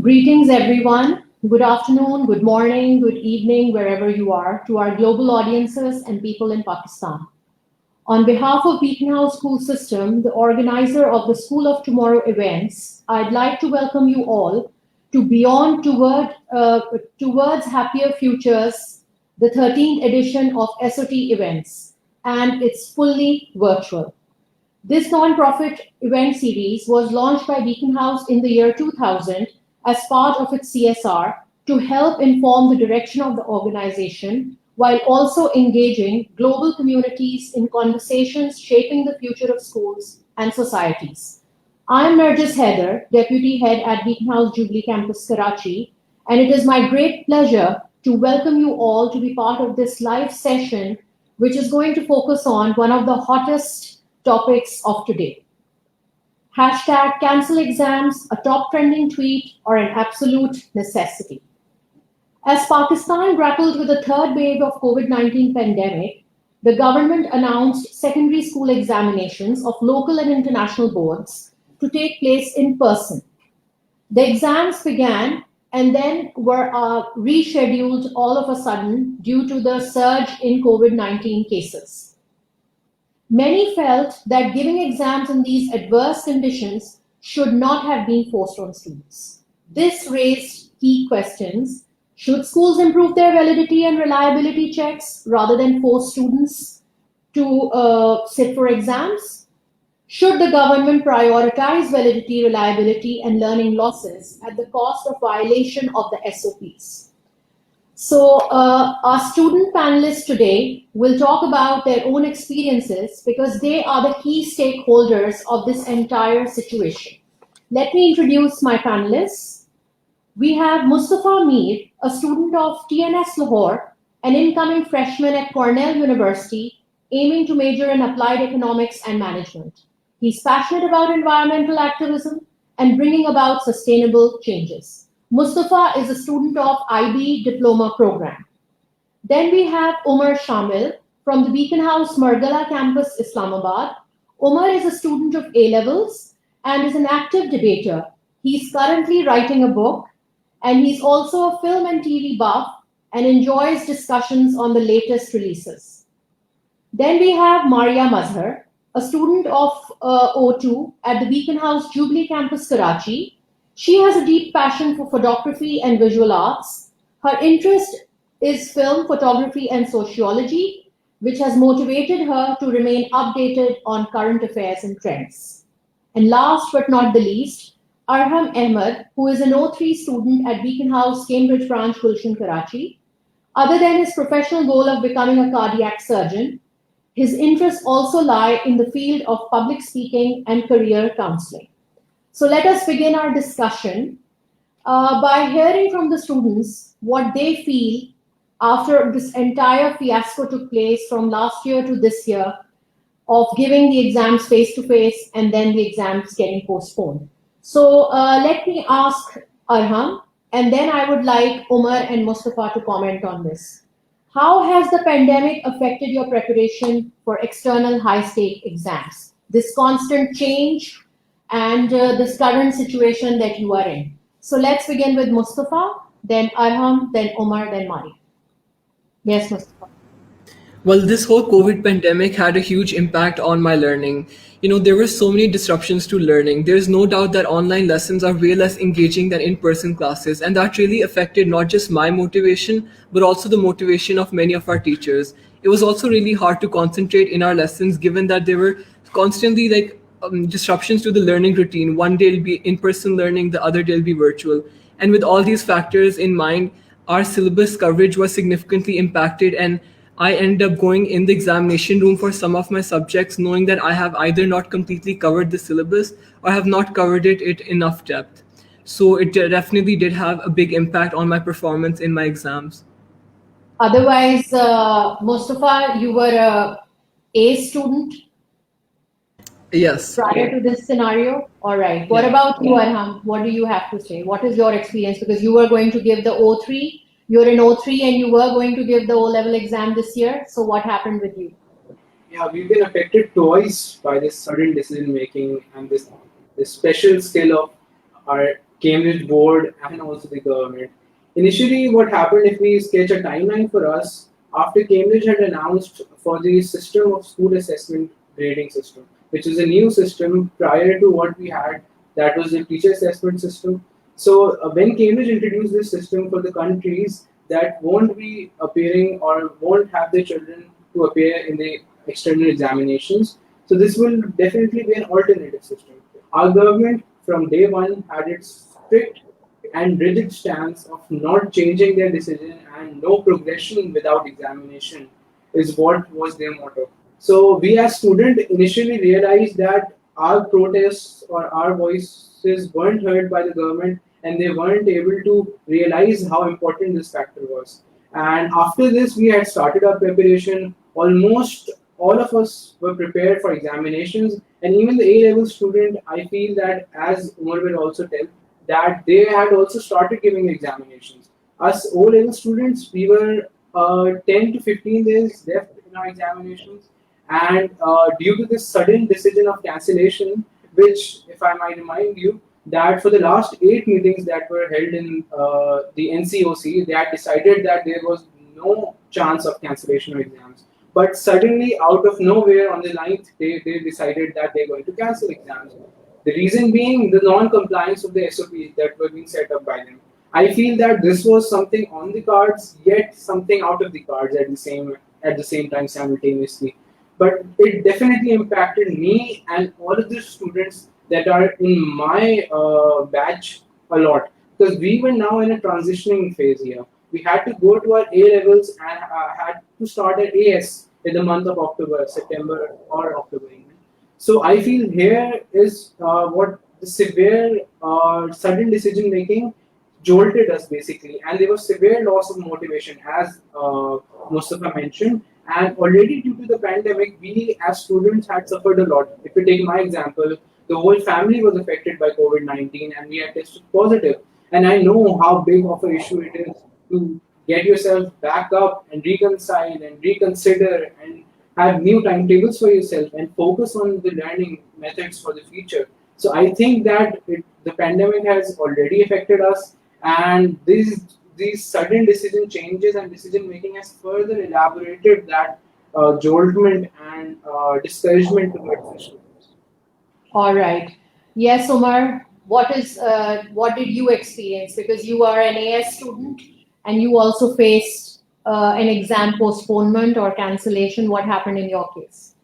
Greetings, everyone. Good afternoon, good morning, good evening, wherever you are, to our global audiences and people in Pakistan. On behalf of Beacon House School System, the organizer of the School of Tomorrow events, I'd like to welcome you all to Beyond Towards Happier Futures, the 13th edition of SOT events, and it's fully virtual. This non-profit event series was launched by Beacon House in the year 2000 as part of its CSR to help inform the direction of the organization while also engaging global communities in conversations shaping the future of schools and societies. I am Narjis Haider, Deputy Head at Beacon House Jubilee Campus, Karachi, and it is my great pleasure to welcome you all to be part of this live session, which is going to focus on one of the hottest topics of today. Hashtag cancel exams, a top trending tweet, or an absolute necessity. As Pakistan grappled with the third wave of COVID-19 pandemic, the government announced secondary school examinations of local and international boards to take place in person. The exams began and then were rescheduled all of a sudden due to the surge in COVID-19 cases. Many felt that giving exams in these adverse conditions should not have been forced on students. This raised key questions. Should schools improve their validity and reliability checks rather than force students to sit for exams? Should the government prioritize validity, reliability, and learning losses at the cost of violation of the SOPs? So our student panelists today will talk about their own experiences because they are the key stakeholders of this entire situation. Let me introduce my panelists. We have Mustafa, a student of TNS Lahore, an incoming freshman at Cornell University, aiming to major in applied economics and management. He's passionate about environmental activism and bringing about sustainable changes. Mustafa is a student of IB Diploma Program. Then we have Omer Shamil from the Beacon House Margala campus, Islamabad. Omer is a student of A-levels and is an active debater. He's currently writing a book, and he's also a film and TV buff and enjoys discussions on the latest releases. Then we have Mariya, a student of O2 at the Beacon House Jubilee campus, Karachi. She has a deep passion for photography and visual arts. Her interest is film photography and sociology, which has motivated her to remain updated on current affairs and trends. And last but not the least, Arham Ahmed, who is an O3 student at Beacon House, Cambridge branch, Gulshan, Karachi. Other than his professional goal of becoming a cardiac surgeon, his interests also lie in the field of public speaking and career counseling. So let us begin our discussion by hearing from the students what they feel after this entire fiasco took place from last year to this year of giving the exams face-to-face and then the exams getting postponed. So let me ask Arham, and then I would like Omer and Mustafa to comment on this. How has the pandemic affected your preparation for external high-stake exams? This constant change and this current situation that you are in. So let's begin with Mustafa, then Arham, then Omer, then Mariya. Yes, Mustafa. Well, this whole COVID pandemic had a huge impact on my learning. There were so many disruptions to learning. There's no doubt that online lessons are way less engaging than in-person classes, and that really affected not just my motivation, but also the motivation of many of our teachers. It was also really hard to concentrate in our lessons, given that there were constantly disruptions to the learning routine. One day it'll be in-person learning, the other day it'll be virtual. And with all these factors in mind, our syllabus coverage was significantly impacted, and I ended up going in the examination room for some of my subjects knowing that I have either not completely covered the syllabus or have not covered it enough depth. So it definitely did have a big impact on my performance in my exams. Otherwise, Mustafa, you were a A student? Yes. Prior to this scenario? All right. What about you, Arham? What do you have to say? What is your experience? Because you were going to give the O3, you're in O3 and you were going to give the O-level exam this year. So what happened with you? Yeah, we've been affected twice by this sudden decision making and this special skill of our Cambridge board, and also the government. Initially, what happened if we sketch a timeline for us, after Cambridge had announced for the system of school assessment grading system, which is a new system prior to what we had, that was the teacher assessment system. So when Cambridge introduced this system for the countries that won't be appearing or won't have their children to appear in the external examinations, so this will definitely be an alternative system. Our government from day one had its strict and rigid stance of not changing their decision and no progression without examination is what was their motto. So we as students initially realized that our protests or our voices weren't heard by the government and they weren't able to realize how important this factor was. And after this, we had started our preparation. Almost all of us were prepared for examinations, and even the A level student, I feel that, as Omer will also tell, that they had also started giving examinations. Us O level students, we were 10 to 15 days left in our examinations, and due to this sudden decision of cancellation, which, if I might remind you, that for the last 8 meetings that were held in the NCOC, they had decided that there was no chance of cancellation of exams. But suddenly, out of nowhere, on the 9th day, they decided that they're going to cancel exams. The reason being the non-compliance of the SOPs that were being set up by them. I feel that this was something on the cards, yet something out of the cards at the same time simultaneously. But it definitely impacted me and all of the students that are in my batch a lot, because we were now in a transitioning phase here. We had to go to our A levels and had to start at AS in the month of October, September, or October. So I feel here is what the severe sudden decision making jolted us basically, and there was severe loss of motivation, as Mustafa mentioned. And already due to the pandemic, we as students had suffered a lot. If you take my example, the whole family was affected by COVID-19, and we had tested positive. And I know how big of an issue it is to get yourself back up and reconcile and reconsider and have new timetables for yourself and focus on the learning methods for the future. So I think that the pandemic has already affected us, and these sudden decision changes and decision making has further elaborated that joltment and discouragement towards the students. All right. Yes, Omar. What did you experience? Because you are an AS student and you also faced an exam postponement or cancellation. What happened in your case?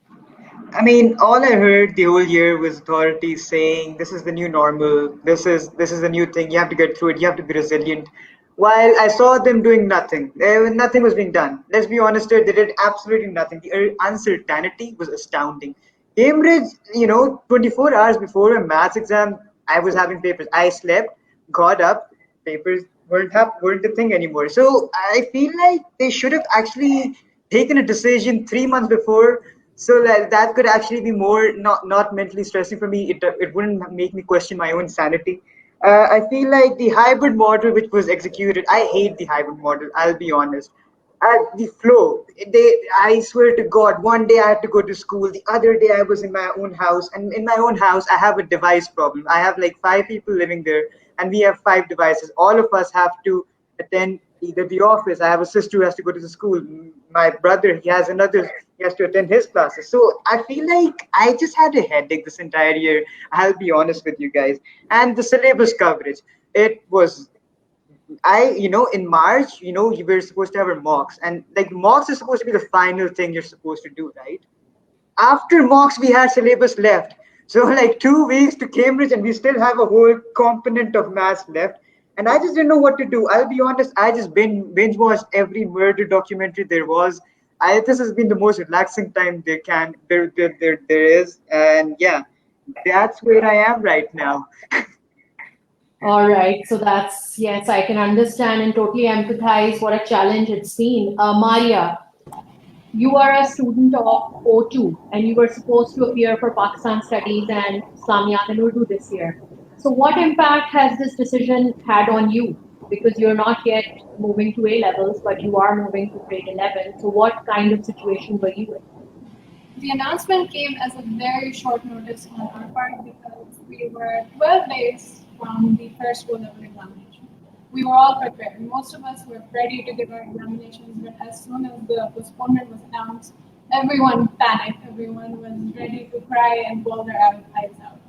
I mean, all I heard the whole year was authorities saying this is the new normal, this is a new thing, you have to get through it, you have to be resilient. While I saw them doing nothing, nothing was being done. Let's be honest here, they did absolutely nothing. The uncertainty was astounding. Cambridge, 24 hours before a maths exam, I was having papers. I slept, got up, papers weren't the thing anymore. So I feel like they should have actually taken a decision 3 months before, so that could actually be more not mentally stressing for me. It wouldn't make me question my own sanity. I feel like the hybrid model which was executed, I hate the hybrid model, I'll be honest. The flow, I swear to God, one day I had to go to school, the other day I was in my own house, and in my own house I have a device problem. I have like 5 people living there, and we have 5 devices. All of us have to attend either the office. I have a sister who has to go to the school. My brother, he has to attend his classes. So I feel like I just had a headache this entire year. I'll be honest with you guys. And the syllabus coverage, it was, in March, you were supposed to have our mocks, and like mocks is supposed to be the final thing you're supposed to do, right? After mocks, we had syllabus left. So like 2 weeks to Cambridge, and we still have a whole component of maths left. And I just didn't know what to do. I'll be honest, I just binge watched every murder documentary there was. This has been the most relaxing time there is. And yeah, that's where I am right now. All right. So that's, yes, I can understand and totally empathize what a challenge it's been. Mariya, you are a student of O2 and you were supposed to appear for Pakistan Studies and Islamiyat and Urdu this year. So what impact has this decision had on you? Because you're not yet moving to A levels, but you are moving to grade 11. So what kind of situation were you in? The announcement came as a very short notice on our part because we were 12 days from the first O-level examination. We were all prepared. Most of us were ready to give our examinations, but as soon as the postponement was announced, everyone panicked. Everyone was ready to cry and bawl their eyes out.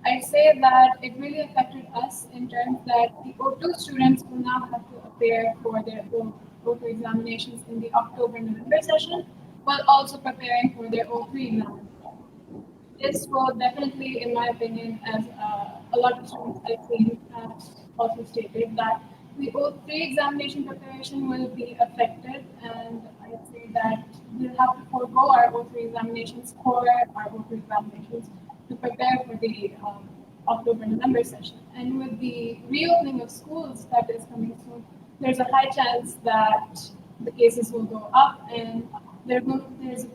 I'd say that it really affected us in terms that the O2 students will now have to appear for their O2 examinations in the October-November session, while also preparing for their O3 examinations. This will definitely, in my opinion, as a lot of students I've seen have also stated, that the O3 examination preparation will be affected, and I'd say that we'll have to forego our O3 examinations for our O2 examinations to prepare for the October-November session. And with the reopening of schools that is coming soon, there's a high chance that the cases will go up, and there's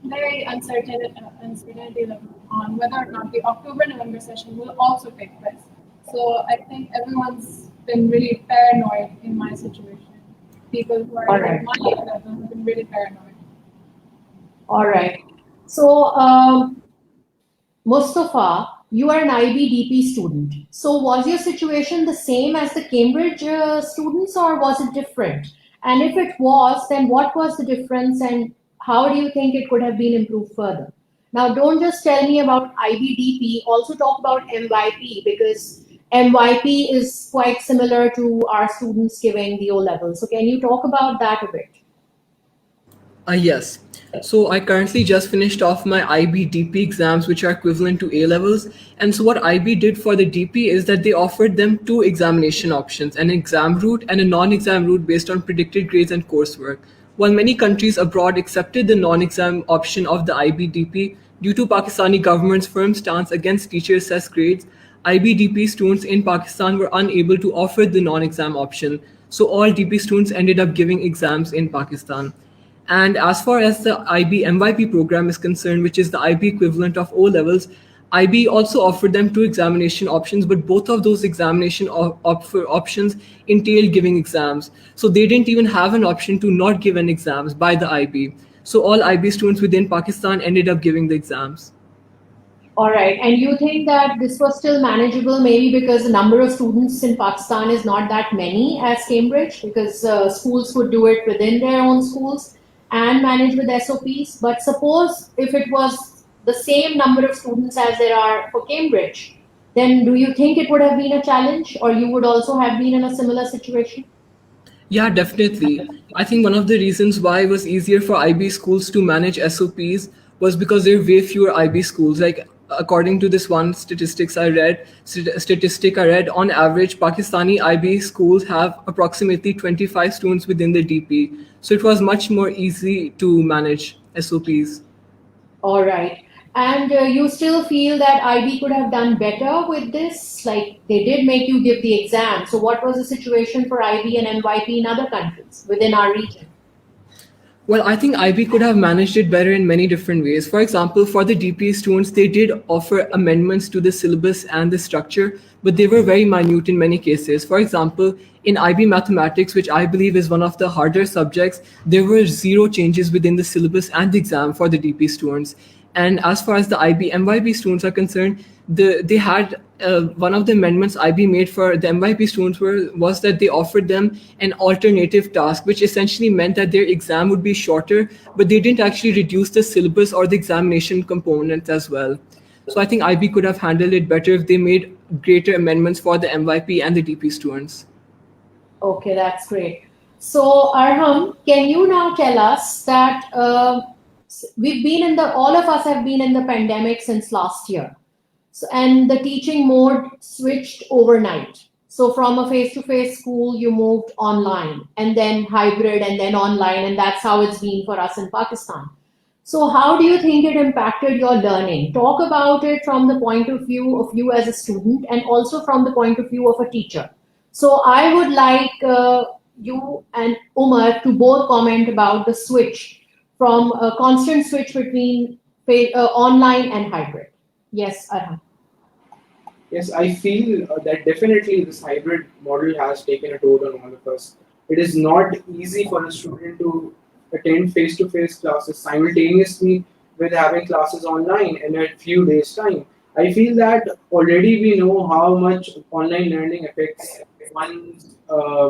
very uncertainty level on whether or not the October-November session will also take place. So I think everyone's been really paranoid in my situation. People who are at my level have been really paranoid. All right. So, Mustafa, you are an IBDP student. So was your situation the same as the Cambridge students, or was it different? And if it was, then what was the difference, and how do you think it could have been improved further? Now, don't just tell me about IBDP, also talk about MYP, because MYP is quite similar to our students giving the O-level. So can you talk about that a bit? Yes. So I currently just finished off my IB DP exams, which are equivalent to A levels. And so what IB did for the DP is that they offered them two examination options, an exam route and a non-exam route based on predicted grades and coursework. While many countries abroad accepted the non-exam option of the IB DP, due to Pakistani government's firm stance against teacher-assessed grades, IB DP students in Pakistan were unable to offer the non-exam option. So all DP students ended up giving exams in Pakistan. And as far as the IB MYP program is concerned, which is the IB equivalent of O levels, IB also offered them two examination options, but both of those examination options entailed giving exams. So they didn't even have an option to not give an exams by the IB. So all IB students within Pakistan ended up giving the exams. All right. And you think that this was still manageable, maybe because the number of students in Pakistan is not that many as Cambridge, because schools could do it within their own schools and manage with SOPs. But suppose if it was the same number of students as there are for Cambridge, then do you think it would have been a challenge, or you would also have been in a similar situation? Yeah, definitely. I think one of the reasons why it was easier for IB schools to manage SOPs was because there are way fewer IB schools. Like according to this one statistic I read, on average, Pakistani IB schools have approximately 25 students within the DP. So it was much more easy to manage SOPs. All right. And you still feel that IB could have done better with this? Like they did make you give the exam. So what was the situation for IB and MYP in other countries within our region? Well, I think IB could have managed it better in many different ways. For example, for the DP students, they did offer amendments to the syllabus and the structure, but they were very minute in many cases. For example, in IB mathematics, which I believe is one of the harder subjects, there were zero changes within the syllabus and the exam for the DP students. And as far as the IB MYP students are concerned, they had one of the amendments IB made for the MYP students was that they offered them an alternative task, which essentially meant that their exam would be shorter, but they didn't actually reduce the syllabus or the examination components as well. So I think IB could have handled it better if they made greater amendments for the MYP and the DP students. Okay, that's great. So Arham, can you now tell us that all of us have been in the pandemic since last year. So, and the teaching mode switched overnight. So from a face-to-face school, you moved online, and then hybrid, and then online, and that's how it's been for us in Pakistan. So how do you think it impacted your learning? Talk about it from the point of view of you as a student, and also from the point of view of a teacher. So I would like you and Omer to both comment about the switch from a constant switch between online and hybrid. Yes, Arham. Yes, I feel that definitely this hybrid model has taken a toll on all of us. It is not easy for a student to attend face-to-face classes simultaneously with having classes online in a few days' time. I feel that already we know how much online learning affects one's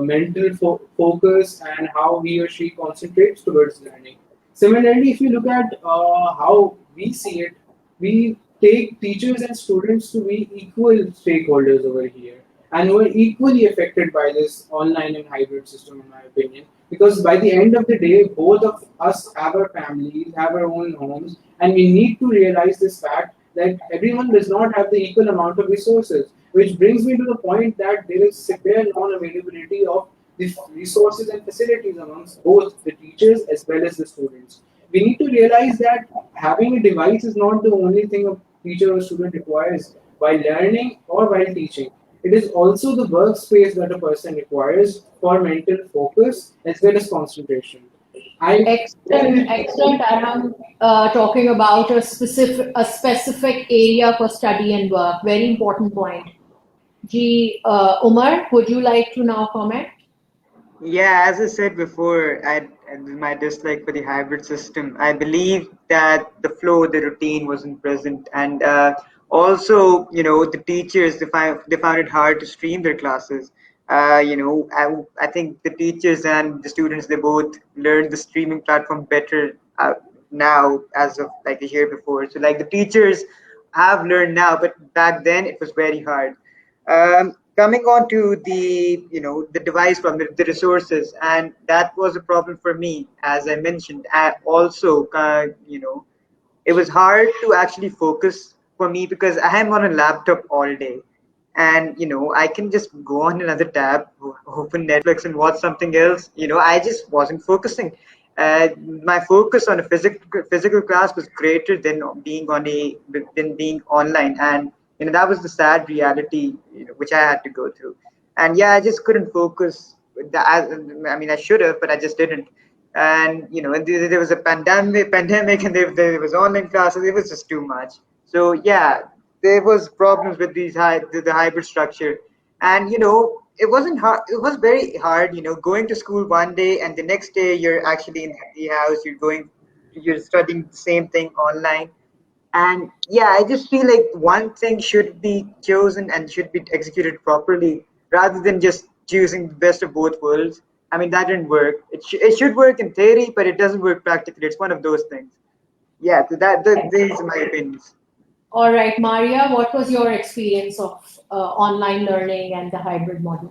mental focus and how he or she concentrates towards learning. Similarly, if you look at how we see it, we take teachers and students to be equal stakeholders over here and who are equally affected by this online and hybrid system, in my opinion. Because by the end of the day, both of us have our families, have our own homes, and we need to realize this fact that everyone does not have the equal amount of resources. Which brings me to the point that there is severe non-availability of the resources and facilities amongst both the teachers as well as the students. We need to realize that having a device is not the only thing a teacher or student requires while learning or while teaching. It is also the workspace that a person requires for mental focus as well as concentration. I Excellent, excellent, Arham. Talking about a specific area for study and work. Very important point. Omer, would you like to now comment? Yeah, as I said before, my dislike for the hybrid system. I believe that the flow, the routine wasn't present, and also, the teachers they found it hard to stream their classes. I think the teachers and the students they both learned the streaming platform better now as of like a year before. So like the teachers have learned now, but back then it was very hard. Coming on to the the device from the resources, and that was a problem for me, as I mentioned. Also, it was hard to actually focus for me because I am on a laptop all day, and I can just go on another tab, open Netflix, and watch something else. I just wasn't focusing. My focus on a physical class was greater than being online, and that was the sad reality which I had to go through. And yeah, I just couldn't focus. I mean, I should have, but I just didn't. And there was a pandemic, and there was online classes. It was just too much. So yeah, there was problems with the hybrid structure, and it wasn't hard. It was very hard, going to school one day and the next day you're actually in the house. You're studying the same thing online, and yeah, I just feel like one thing should be chosen and should be executed properly rather than just choosing the best of both worlds. I mean, that didn't work. It should work in theory, but it doesn't work practically. It's one of those things. Yeah, so these are my opinions. All right, Mariya, what was your experience of online learning and the hybrid model?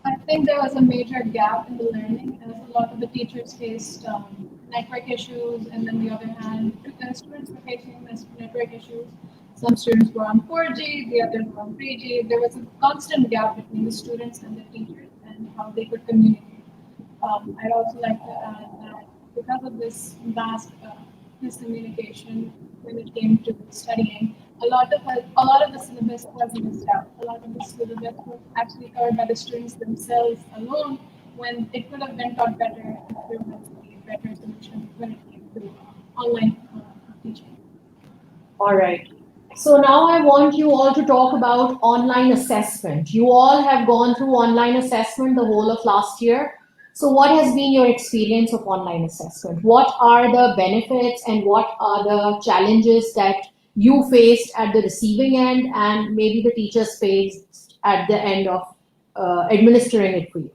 I think there was a major gap in the learning as a lot of the teachers faced network issues, and then the other hand, the students were facing network issues. Some students were on 4G, the others were on 3G. There was a constant gap between the students and the teachers and how they could communicate. I'd also like to add that because of this vast miscommunication when it came to studying, a lot of the syllabus was missed out. A lot of the syllabus was actually covered by the students themselves alone, when it could have been taught better if there was a better solution when it came to online teaching. All right. So now I want you all to talk about online assessment. You all have gone through online assessment the whole of last year. So what has been your experience of online assessment? What are the benefits and what are the challenges that you faced at the receiving end and maybe the teachers faced at the end of administering it for you?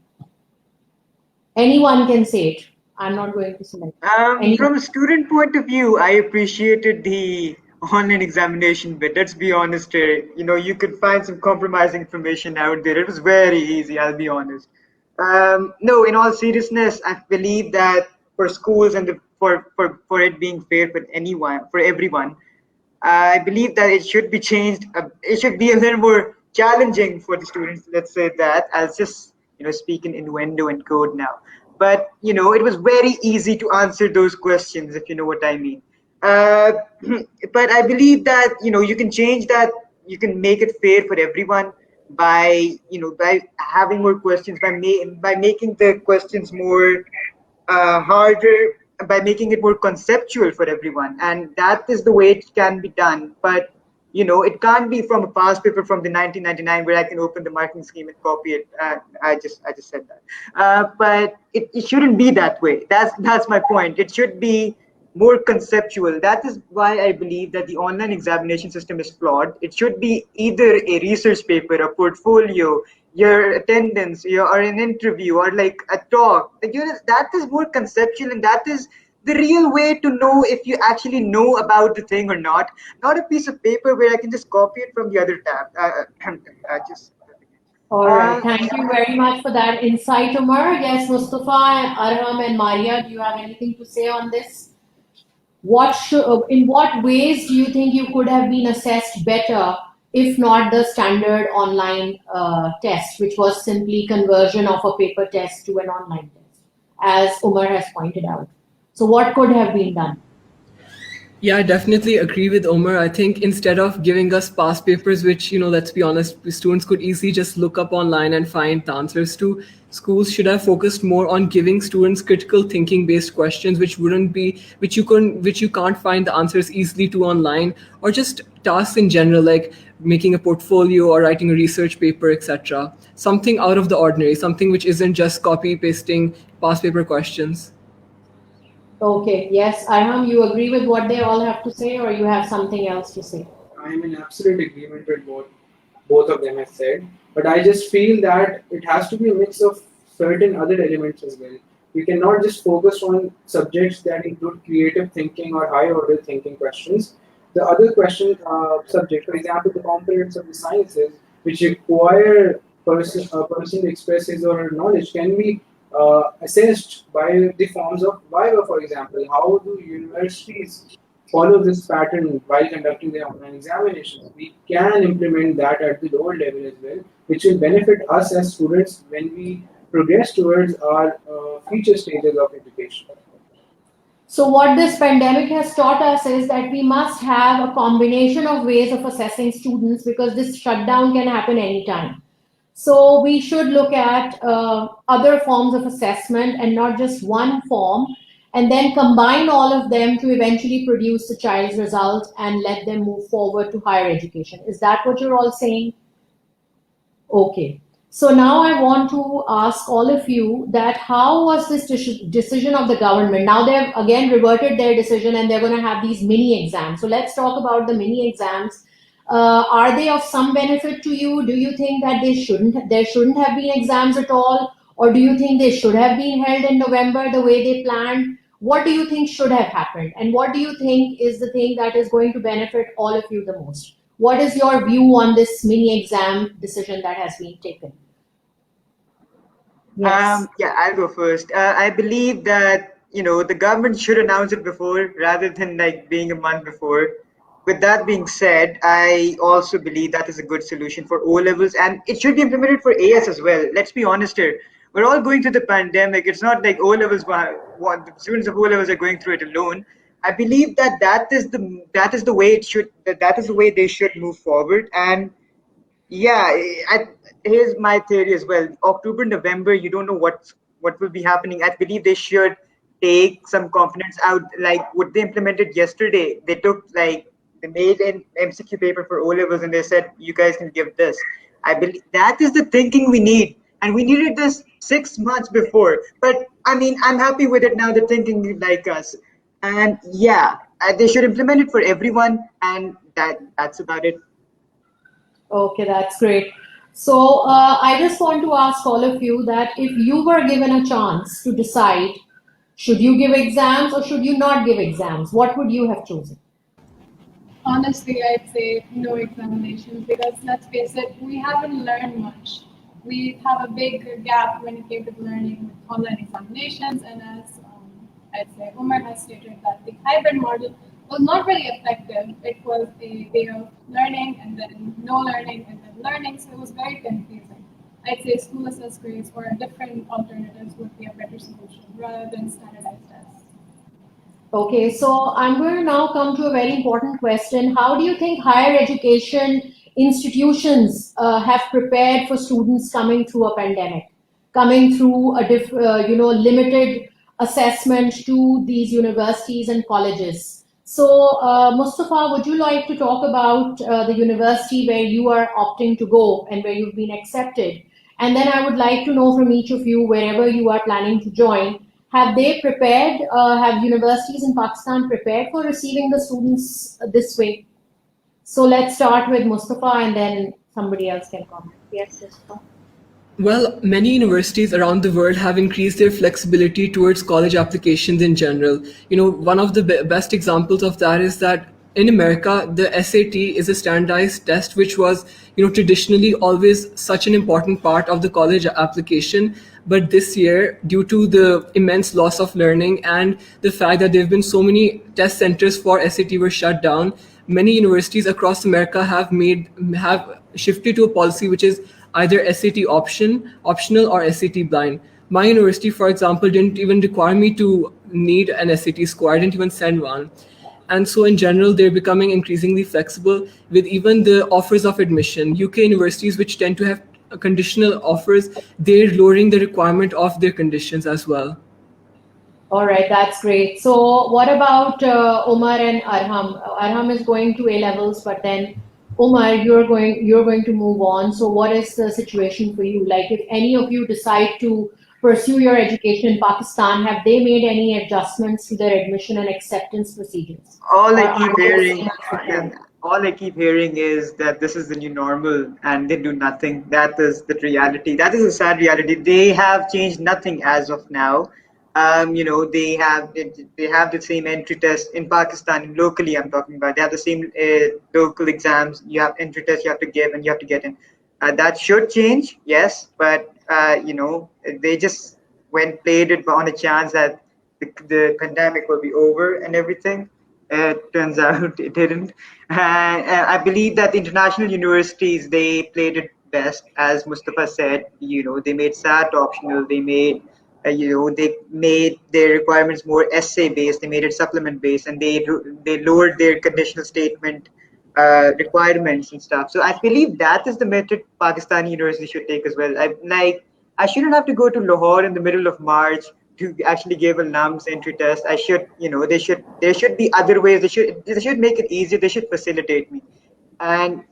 Anyone can say it. I'm not going to select. From a student point of view, I appreciated the online examination bit. Let's be honest here. You could find some compromising information out there. It was very easy, I'll be honest. No, in all seriousness, I believe that for schools and for it being fair for everyone, I believe that it should be changed. It should be a little more challenging for the students. Let's say that. I'll just speak in innuendo and code now. But it was very easy to answer those questions, if you know what I mean. Uh, but I believe that you can change that. You can make it fair for everyone by having more questions, by making the questions more harder, by making it more conceptual for everyone, and that is the way it can be done. But it can't be from a past paper from the 1999 where I can open the marking scheme and copy it. I just said that, but it shouldn't be that way. That's my point. It should be more conceptual. That is why I believe that the online examination system is flawed. It should be either a research paper, a portfolio, your attendance, or an interview, or like a talk. Like, that is more conceptual, and that is the real way to know if you actually know about the thing or not. Not a piece of paper where I can just copy it from the other tab. Just. All right. Thank you very much for that insight, Omer. Yes, Mustafa, Arham, and Mariya, do you have anything to say on this? In what ways do you think you could have been assessed better if not the standard online test, which was simply conversion of a paper test to an online test, as Omer has pointed out? So what could have been done? Yeah, I definitely agree with Omer. I think instead of giving us past papers, which, let's be honest, students could easily just look up online and find the answers to, schools should have focused more on giving students critical thinking based questions, which you can't find the answers easily to online, or just tasks in general, like making a portfolio or writing a research paper, etc. Something out of the ordinary, something which isn't just copy pasting past paper questions. Okay, yes, Arham, you agree with what they all have to say, or you have something else to say? I am in absolute agreement with what both of them have said, but I just feel that it has to be a mix of certain other elements as well. We cannot just focus on subjects that include creative thinking or high order thinking questions. The other subject, for example, the components of the sciences, which require a person to express his or her knowledge, can be assessed by the forms of Viva, for example. How do universities follow this pattern while conducting their online examinations? We can implement that at the lower level as well, which will benefit us as students when we progress towards our future stages of education. So what this pandemic has taught us is that we must have a combination of ways of assessing students, because this shutdown can happen anytime. So we should look at other forms of assessment and not just one form, and then combine all of them to eventually produce the child's result and let them move forward to higher education. Is that what you're all saying? Okay. So now I want to ask all of you that how was this decision of the government? Now they've again reverted their decision and they're going to have these mini exams. So let's talk about the mini exams. Are they of some benefit to you? Do you think that there shouldn't have been exams at all? Or do you think they should have been held in November the way they planned? What do you think should have happened? And what do you think is the thing that is going to benefit all of you the most? What is your view on this mini exam decision that has been taken? Yes. I'll go first. I believe that, the government should announce it before rather than like being a month before. With that being said, I also believe that is a good solution for O levels, and it should be implemented for AS as well. Let's be honest here. We're all going through the pandemic. It's not like O levels, the students of O levels are going through it alone. I believe that is the way they should move forward. And yeah, here's my theory as well. October, November, you don't know what will be happening. I believe they should take some components out, like what they implemented yesterday. They made an MCQ paper for O levels, and they said you guys can give this. I believe that is the thinking we need, and we needed this 6 months before. But I mean, I'm happy with it now. They're thinking like us, and they should implement it for everyone, and that's about it. Okay, that's great. So I just want to ask all of you that if you were given a chance to decide, should you give exams or should you not give exams, what would you have chosen? Honestly, I'd say no examinations, because let's face it, we haven't learned much. We have a big gap when it came to learning with online examinations, and as I'd say Omer has stated that the hybrid model was not really effective. It was a way of learning and then no learning and then learning, so it was very confusing. I'd say school assessed grades or different alternatives would be a better solution rather than standardized tests. Okay, so I'm going to now come to a very important question. How do you think higher education institutions have prepared for students coming through a pandemic, coming through a limited assessment to these universities and colleges? So, Mustafa, would you like to talk about the university where you are opting to go and where you've been accepted? And then I would like to know from each of you, wherever you are planning to join, have they prepared, have universities in Pakistan prepared for receiving the students this way? So let's start with Mustafa and then somebody else can comment. Yes, Mustafa. Well, many universities around the world have increased their flexibility towards college applications in general. One of the best examples of that is that in America, the SAT is a standardized test which was, traditionally always such an important part of the college application. But this year, due to the immense loss of learning and the fact that there have been so many test centers for SAT were shut down, many universities across America have shifted to a policy which is either optional or SAT blind. My university, for example, didn't even require me to need an SAT score. I didn't even send one. And so in general, they're becoming increasingly flexible with even the offers of admission. UK universities, which tend to have conditional offers, they're lowering the requirement of their conditions as well. All right, that's great. So what about Omer and Arham? Arham is going to A levels, but then Omer, you're going to move on. So what is the situation for you? Like, if any of you decide to pursue your education in Pakistan, have they made any adjustments to their admission and acceptance procedures? All Or I keep are they the hearing, same as yeah, before? all I keep hearing is that this is the new normal and they do nothing. That is the reality. That is a sad reality. They have changed nothing as of now. They have the same entry test in Pakistan. Locally, I'm talking about. They have the same local exams. You have entry test you have to give and you have to get in. That should change, yes, but they just went played it on a chance that the pandemic will be over and everything. Turns out it didn't. I believe that the international universities, they played it best, as Mustafa said. They made SAT optional. They made their requirements more essay based. They made it supplement based, and they lowered their conditional statement requirements and stuff. So I believe that is the method Pakistani university should take as well. I shouldn't have to go to Lahore in the middle of March to actually give a NUMS entry test. I should, there should be other ways. They should make it easier. They should facilitate me. And,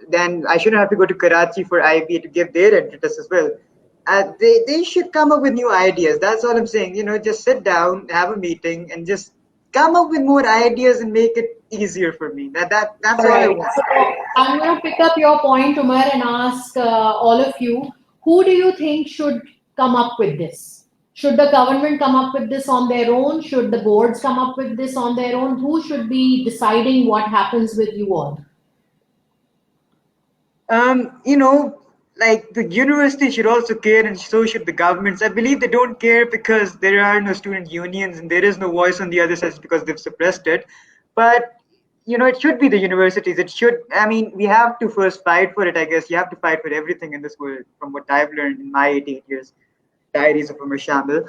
then I shouldn't have to go to Karachi for IB to give their entry test as well. They should come up with new ideas. That's all I'm saying. Just sit down, have a meeting, and just come up with more ideas and make it easier for me. That's All all I right. want. So I'm going to pick up your point, Umar, and ask all of you, who do you think should come up with this? Should the government come up with this on their own? Should the boards come up with this on their own? Who should be deciding what happens with you all? Um, you know, like the university should also care, and so should the governments. I believe they don't care because there are no student unions and there is no voice on the other side because they've suppressed it. But it should be the universities. It should. I mean, we have to first fight for it. I guess you have to fight for everything in this world, from what I've learned in my 88 years. Diaries of Omer Shamil.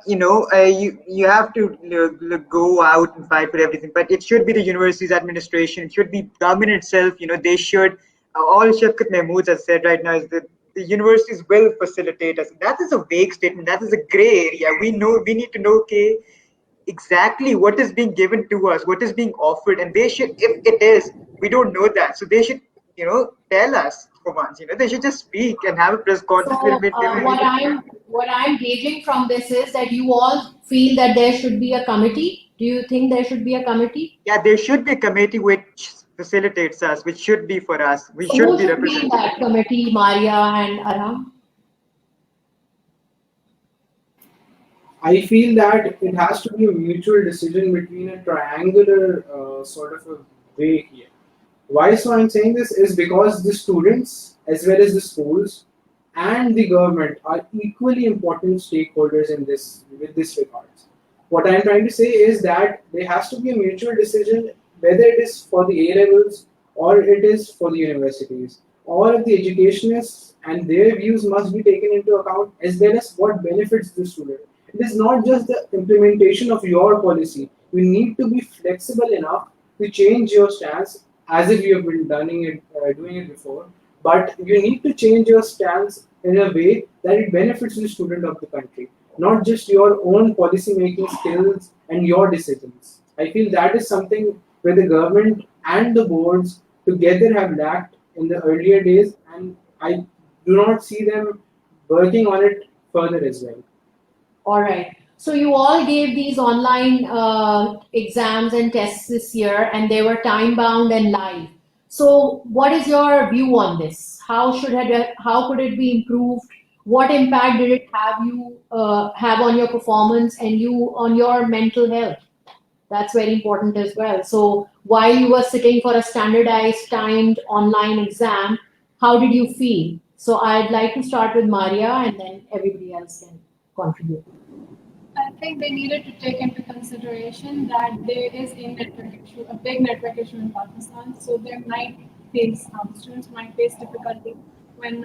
You have to go out and fight for everything, but it should be the university's administration. It should be government itself. They should. All Shafkat Mahmood has said right now is that the universities will facilitate us. That is a vague statement. That is a gray area. We need to know, okay, exactly what is being given to us, what is being offered, and they should, if it is, we don't know that, so they should, tell us for once. They should just speak and have a press conference. So what I'm gauging from this is that you all feel that there should be a committee. Do you think there should be a committee? Yeah, there should be a committee which facilitates us, which should be for us. We So should who be should be in represented. that committee, Mariya and Arham? I feel that it has to be a mutual decision between a triangular sort of a way here. Why so I'm saying this is because the students as well as the schools and the government are equally important stakeholders in this with this regards. What I'm trying to say is that there has to be a mutual decision whether it is for the A levels or it is for the universities. All of the educationists and their views must be taken into account as well as what benefits the student. It is not just the implementation of your policy. You need to be flexible enough to change your stance as if you have been doing it before. But you need to change your stance in a way that it benefits the student of the country, not just your own policy making skills and your decisions. I feel that is something where the government and the boards together have lacked in the earlier days, and I do not see them working on it further as well. All right. So you all gave these online exams and tests this year, and they were time bound and live. So what is your view on this? How could it be improved? What impact did it have on your performance and you on your mental health? That's very important as well. So while you were sitting for a standardized timed online exam, how did you feel? So I'd like to start with Mariya and then everybody else can contribute. I think they needed to take into consideration that there is a network issue, a big network issue in Pakistan. So they might face students might face difficulty when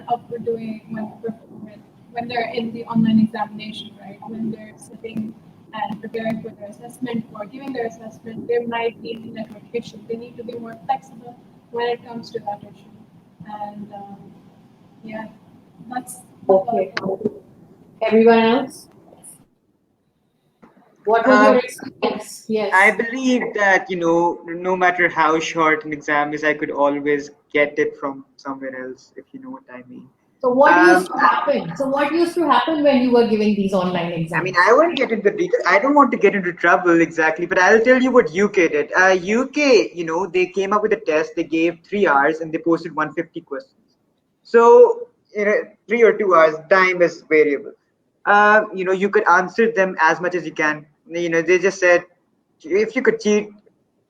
when they're in the online examination, right? When they're sitting and preparing for their assessment or giving their assessment, there might be a network issue. They need to be more flexible when it comes to that issue. And yeah, that's Okay. Everyone else? What was your experience? Yes. I believe that, no matter how short an exam is, I could always get it from somewhere else, if you know what I mean. So what used to happen? So what used to happen when you were giving these online exams? I mean, I won't get into detail. I don't want to get into trouble exactly, but I'll tell you what UK did. UK, they came up with a test. They gave 3 hours and they posted 150 questions. So, 3 or 2 hours, time is variable. You could answer them as much as you can. They just said, if you could cheat,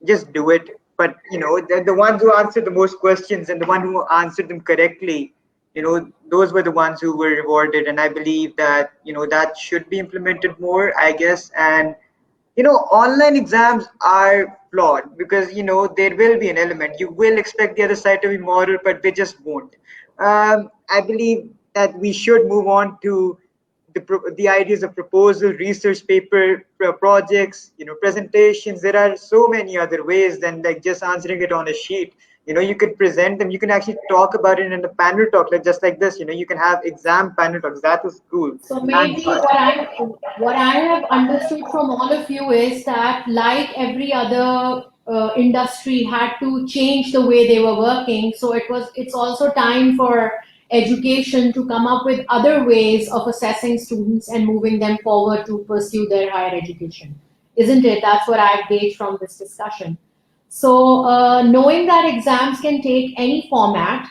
just do it. But, the ones who answered the most questions and the one who answered them correctly, those were the ones who were rewarded. And I believe that, that should be implemented more, I guess. And, online exams are flawed because, there will be an element. You will expect the other side to be moral, but they just won't. I believe that we should move on to the ideas of proposal, research paper, projects, presentations. There are so many other ways than like just answering it on a sheet. You could present them. You can actually talk about it in a panel talk, like just like this. You can have exam panel talks. That is cool. So maybe what I have understood from all of you is that, like every other industry had to change the way they were working. So it's also time for education to come up with other ways of assessing students and moving them forward to pursue their higher education, isn't it? That's what I've gauged from this discussion. So knowing that exams can take any format,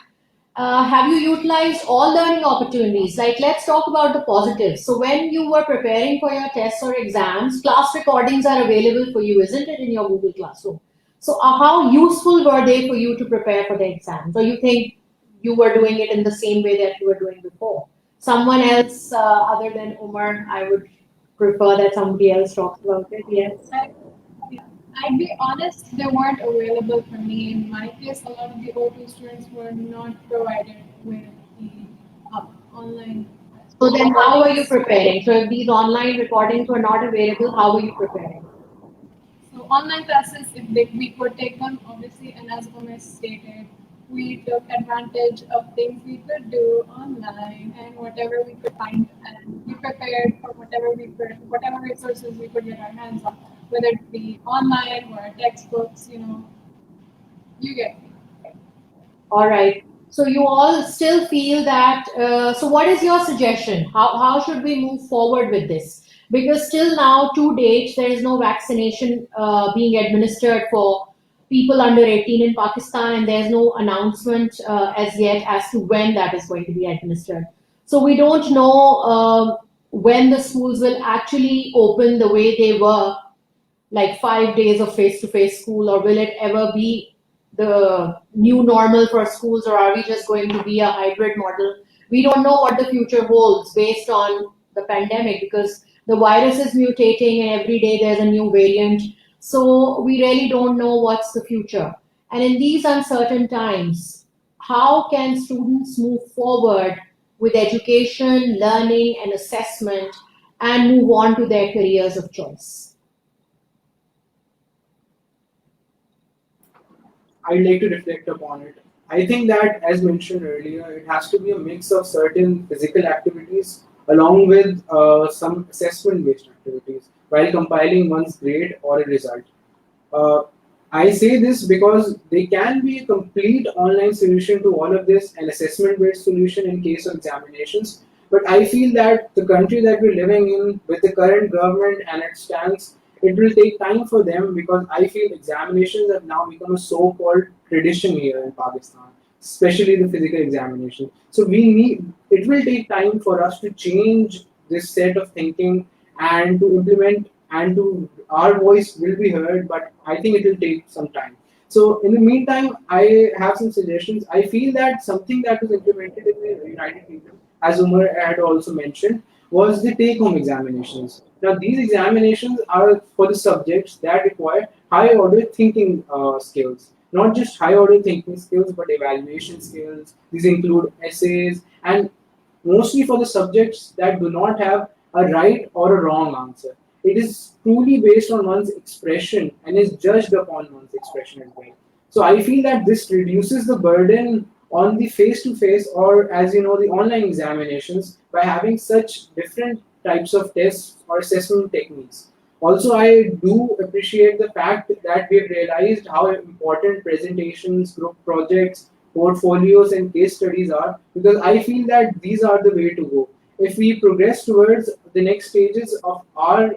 have you utilized all learning opportunities? Like, let's talk about the positives. So when you were preparing for your tests or exams, class recordings are available for you, isn't it, in your Google Classroom? So how useful were they for you to prepare for the exams? Or you think you were doing it in the same way that you were doing before? Someone else other than Omer, I would prefer that somebody else talks about it. Yes. I'd be honest, they weren't available for me. In my case, a lot of the O2 students were not provided with the online. So then how were you preparing? So if these online recordings were not available, how were you preparing? So online classes, we could take them, obviously, and as Omer stated, we took advantage of things we could do online and whatever we could find, and we prepared for whatever resources we could get our hands on, whether it be online or textbooks, you get me. All right. So you all still feel that, so what is your suggestion? How should we move forward with this? Because still now, to date, there is no vaccination being administered for people under 18 in Pakistan, and there's no announcement as yet as to when that is going to be administered. So we don't know when the schools will actually open the way they were, like 5 days of face-to-face school, or will it ever be the new normal for schools, or are we just going to be a hybrid model? We don't know what the future holds based on the pandemic, because the virus is mutating and every day there's a new variant. So we really don't know what's the future. And in these uncertain times, how can students move forward with education, learning, and assessment and move on to their careers of choice? I'd like to reflect upon it. I think that, as mentioned earlier, it has to be a mix of certain physical activities along with some assessment-based activities while compiling one's grade or a result. I say this because they can be a complete online solution to all of this, an assessment-based solution in case of examinations. But I feel that the country that we're living in, with the current government and its stance, it will take time for them, because I feel examinations have now become a so-called tradition here in Pakistan, especially the physical examination. So it will take time for us to change this set of thinking and to implement, and to our voice will be heard, but I think it will take some time. So in the meantime, I have some suggestions. I feel that something that was implemented in the United Kingdom, as Umar had also mentioned, was the take-home examinations. Now these examinations are for the subjects that require high-order thinking skills. Not just high-order thinking skills, but evaluation skills. These include essays, and mostly for the subjects that do not have a right or a wrong answer. It is truly based on one's expression and is judged upon one's expression as well. So I feel that this reduces the burden on the face-to-face, or as you know, the online examinations, by having such different types of tests or assessment techniques. Also, I do appreciate the fact that we've realized how important presentations, group projects, portfolios, and case studies are, because I feel that these are the way to go. If we progress towards the next stages of our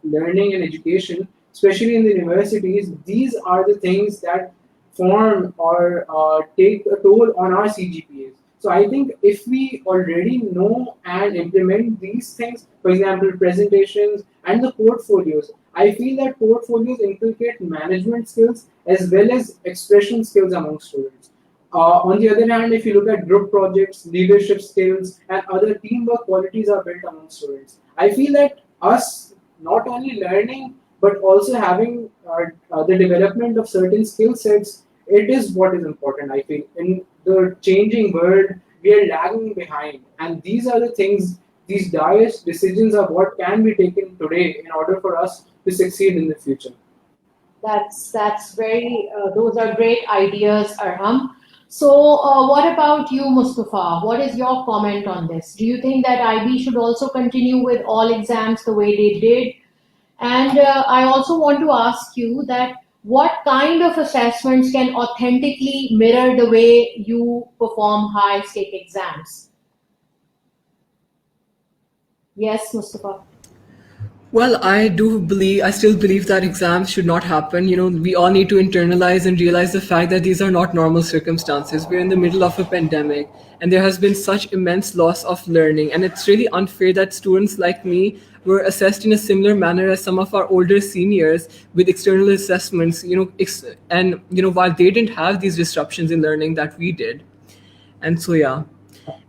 learning and education, especially in the universities, these are the things that form or take a toll on our CGPAs. So I think if we already know and implement these things, for example, presentations and the portfolios, I feel that portfolios inculcate management skills as well as expression skills among students. On the other hand, if you look at group projects, leadership skills, and other teamwork qualities are built among students. I feel that us not only learning but also having the development of certain skill sets, it is what is important. I feel in the changing world, we are lagging behind, and these are the things. These dire decisions are what can be taken today in order for us to succeed in the future. That's very. Those are great ideas, Arham. So, what about you, Mustafa? What is your comment on this? Do you think that IB should also continue with all exams the way they did? And I also want to ask you that what kind of assessments can authentically mirror the way you perform high stake exams? Yes, Mustafa. Well, I still believe that exams should not happen. We all need to internalize and realize the fact that these are not normal circumstances. We're in the middle of a pandemic, and there has been such immense loss of learning. And it's really unfair that students like me were assessed in a similar manner as some of our older seniors with external assessments, while they didn't have these disruptions in learning that we did. And so, yeah.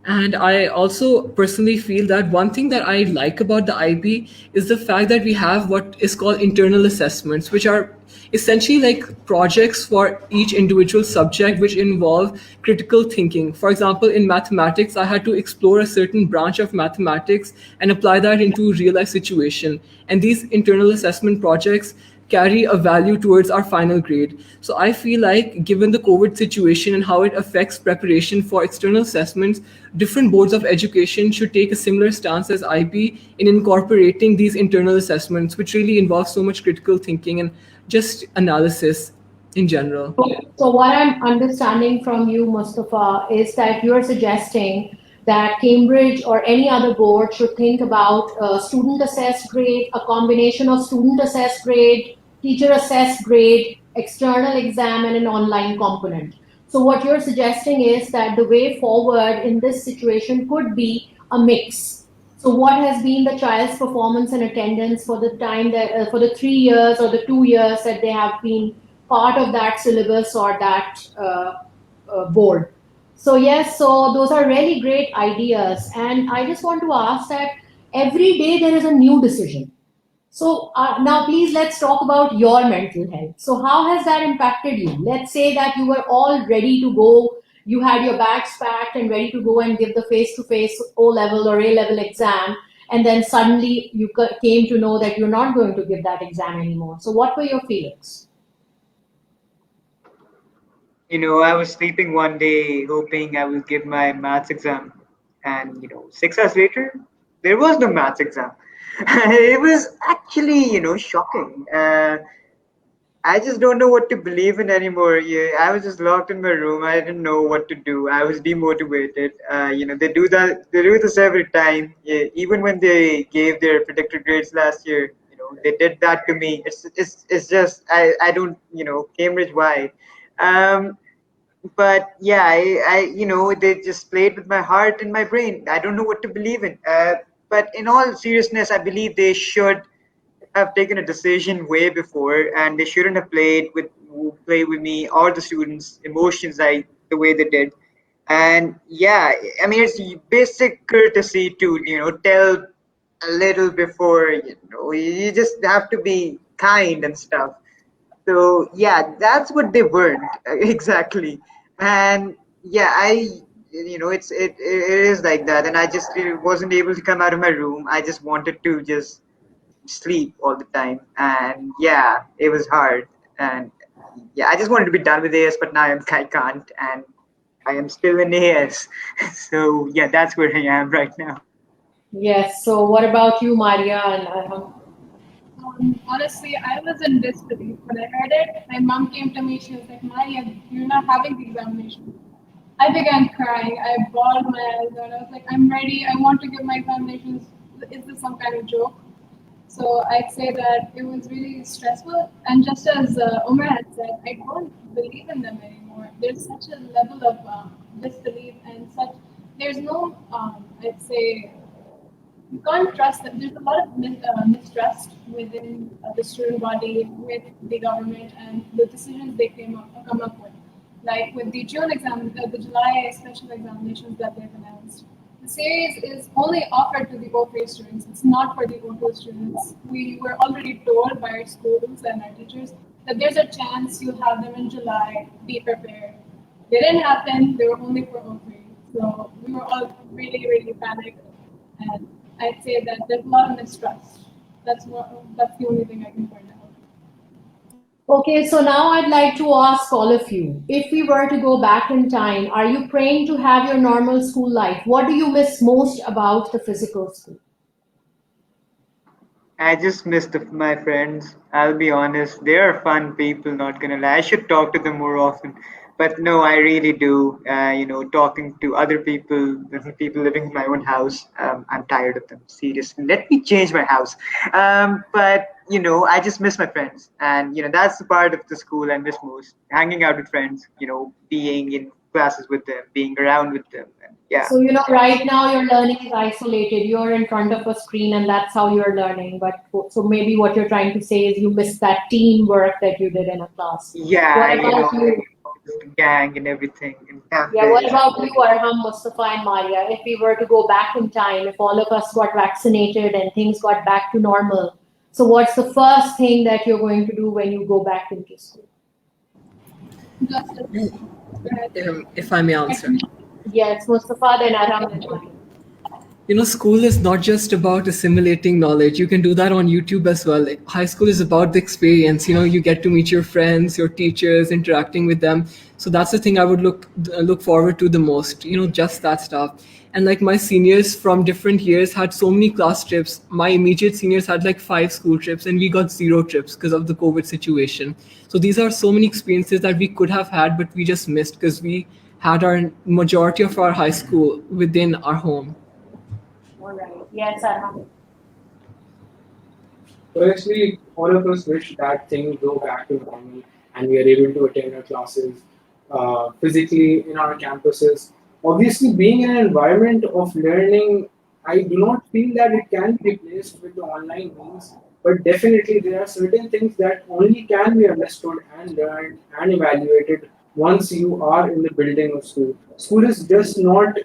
And I also personally feel that one thing that I like about the IB is the fact that we have what is called internal assessments, which are essentially like projects for each individual subject, which involve critical thinking. For example, in mathematics, I had to explore a certain branch of mathematics and apply that into a real life situation. And these internal assessment projects carry a value towards our final grade. So I feel like, given the COVID situation and how it affects preparation for external assessments, different boards of education should take a similar stance as IB in incorporating these internal assessments, which really involve so much critical thinking and just analysis in general. So what I'm understanding from you, Mustafa, is that you're suggesting that Cambridge or any other board should think about student assessed grade, a combination of student assessed grade, teacher assessed grade, external exam, and an online component. So what you're suggesting is that the way forward in this situation could be a mix. So what has been the child's performance and attendance for the time that for the 3 years or the 2 years that they have been part of that syllabus or that board? So yes, so those are really great ideas, and I just want to ask that every day there is a new decision. So now please let's talk about your mental health. So how has that impacted you? Let's say that you were all ready to go, you had your bags packed and ready to go and give the face-to-face O-level or A-level exam, and then suddenly you came to know that you're not going to give that exam anymore. So what were your feelings? I was sleeping one day hoping I will give my maths exam, and 6 hours later, there was no maths exam. It was actually, shocking. I just don't know what to believe in anymore. Yeah, I was just locked in my room. I didn't know what to do. I was demotivated. They do that. They do this every time. Yeah, even when they gave their predicted grades last year, they did that to me. It's just I don't Cambridge, why? Um, but yeah, they just played with my heart and my brain. I don't know what to believe in. But in all seriousness, I believe they should have taken a decision way before, and they shouldn't have played with me or the students' emotions like the way they did. And yeah, I mean, it's basic courtesy to tell a little before. You just have to be kind and stuff. So yeah, that's what they weren't exactly. And yeah, it is like that, and I just wasn't able to come out of my room. I just wanted to just sleep all the time, and yeah, it was hard. And yeah, I just wanted to be done with AS, but now I can't, and I am still in AS. So yeah, that's where I am right now. Yes. So what about you, Mariya and Arham? Honestly, I was in disbelief when I heard it. My mom came to me. She was like, "Mariya, you're not having the examination." I began crying. I bawled my eyes out. I was like, "I'm ready. I want to give my examinations. Is this some kind of joke?" So I'd say that it was really stressful. And just as Omer had said, I don't believe in them anymore. There's such a level of disbelief and such. There's no, I'd say, you can't trust them. There's a lot of mistrust within the student body, with the government, and the decisions they come up with. Like with the June exam, the July special examinations that they've announced. The series is only offered to the O3 students. It's not for the O2 students. We were already told by our schools and our teachers that there's a chance you'll have them in July. Be prepared. They didn't happen. They were only for O3. So we were all really, really panicked. And I'd say that there's a lot of mistrust. That's the only thing I can point out. Okay, so now I'd like to ask all of you, if we were to go back in time, are you praying to have your normal school life? What do you miss most about the physical school? I just miss my friends. I'll be honest. They are fun people, not gonna lie. I should talk to them more often. But no, I really do. Talking to other people, the people living in my own house, I'm tired of them. Seriously. Let me change my house. But I just miss my friends. And that's the part of the school I miss most. Hanging out with friends, being in classes with them, being around with them. And yeah. So, right now your learning is isolated. You're in front of a screen and that's how you're learning. But so maybe what you're trying to say is you miss that teamwork that you did in a class. Yeah, What about you? gang and everything in Yeah, what cafes. about you, Arham, Mustafa, and Mariya? If we were to go back in time, if all of us got vaccinated and things got back to normal, so what's the first thing that you're going to do when you go back into school? Just If I may answer. Yes, Mustafa, then Arham, then Mariya. School is not just about assimilating knowledge. You can do that on YouTube as well. High school is about the experience. You get to meet your friends, your teachers, interacting with them. So that's the thing I would look forward to the most. Just that stuff. And like my seniors from different years had so many class trips. My immediate seniors had like 5 school trips, and we got 0 trips because of the COVID situation. So these are so many experiences that we could have had, but we just missed because we had our majority of our high school within our home. All right. Yes, Arham. Firstly, all of us wish that things go back to normal and we are able to attend our classes physically in our campuses. Obviously, being in an environment of learning, I do not feel that it can be replaced with the online means, but definitely there are certain things that only can be understood and learned and evaluated once you are in the building of school. School is just not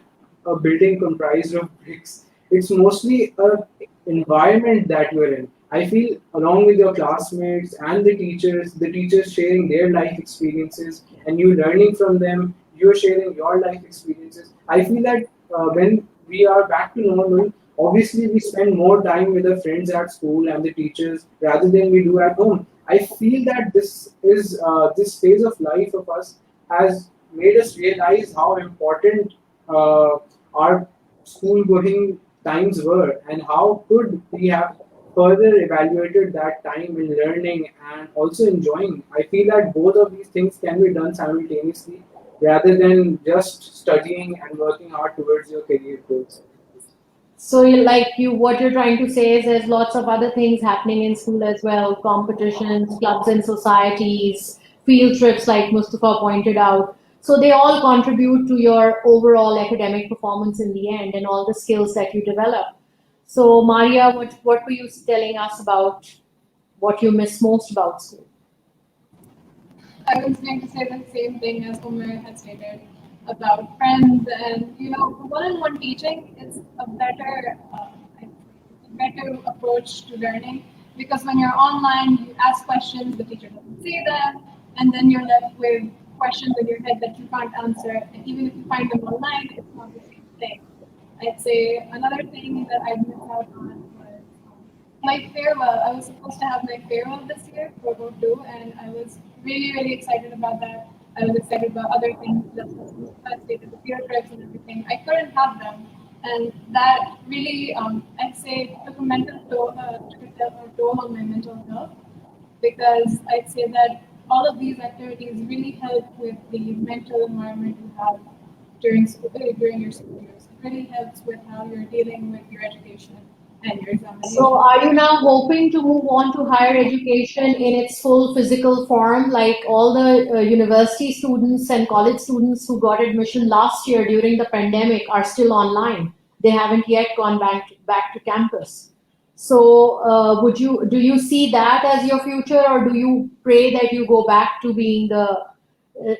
a building comprised of bricks. It's mostly a environment that you're in. I feel along with your classmates and the teachers sharing their life experiences and you learning from them, you're sharing your life experiences. I feel that when we are back to normal, obviously we spend more time with our friends at school and the teachers rather than we do at home. I feel that this phase of life of us has made us realize how important our school going times were and how could we have further evaluated that time in learning and also enjoying. I feel that both of these things can be done simultaneously rather than just studying and working hard towards your career goals. So, what you're trying to say is there's lots of other things happening in school as well, competitions, clubs and societies, field trips, like Mustafa pointed out. So they all contribute to your overall academic performance in the end and all the skills that you develop. So, Mariya, what were you telling us about what you miss most about school? I was going to say the same thing as Omer had stated about friends, and one-on-one teaching is a better approach to learning, because when you're online, you ask questions, the teacher doesn't see them, and then you're left with questions in your head that you can't answer. And even if you find them online, it's not the same thing. I'd say another thing that I missed out on was my farewell. I was supposed to have my farewell this year for O2, and I was really, really excited about that. I was excited about other things, just as Mustafa stated, the field trips and everything. I couldn't have them, and that really, I'd say, took a toll on my mental health, because I'd say that all of these activities really help with the mental environment you have during your school years. It really helps with how you're dealing with your education and your examination. So, are you now hoping to move on to higher education in its full physical form, like all the university students and college students who got admission last year during the pandemic are still online? They haven't yet gone back to campus. So, do you see that as your future, or do you pray that you go back to being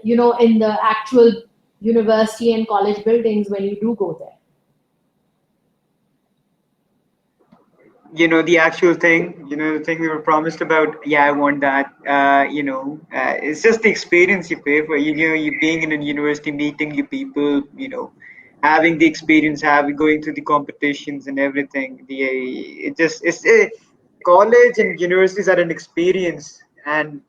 in the actual university and college buildings when you do go there? The actual thing, the thing we were promised about. Yeah, I want that. It's just the experience you pay for. You being in a university, meeting your people, having the experience, going through the competitions and everything. College and universities are an experience, and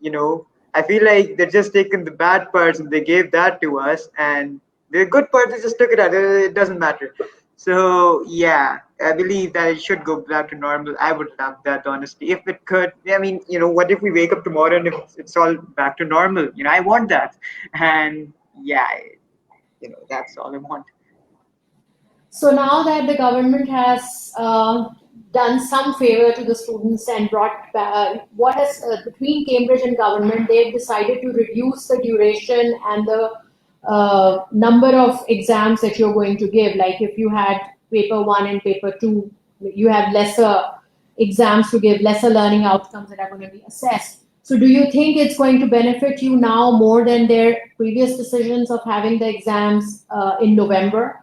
I feel like they're just taking the bad parts and they gave that to us, and the good parts they just took it out. It doesn't matter. So yeah, I believe that it should go back to normal. I would love that, honestly, if it could. I mean, what if we wake up tomorrow and if it's all back to normal? I want that, and yeah, that's all I want. So now that the government has done some favor to the students and brought what has between Cambridge and government, they've decided to reduce the duration and the number of exams that you're going to give. Like if you had paper 1 and paper 2, you have lesser exams to give, lesser learning outcomes that are going to be assessed. So do you think it's going to benefit you now more than their previous decisions of having the exams in November?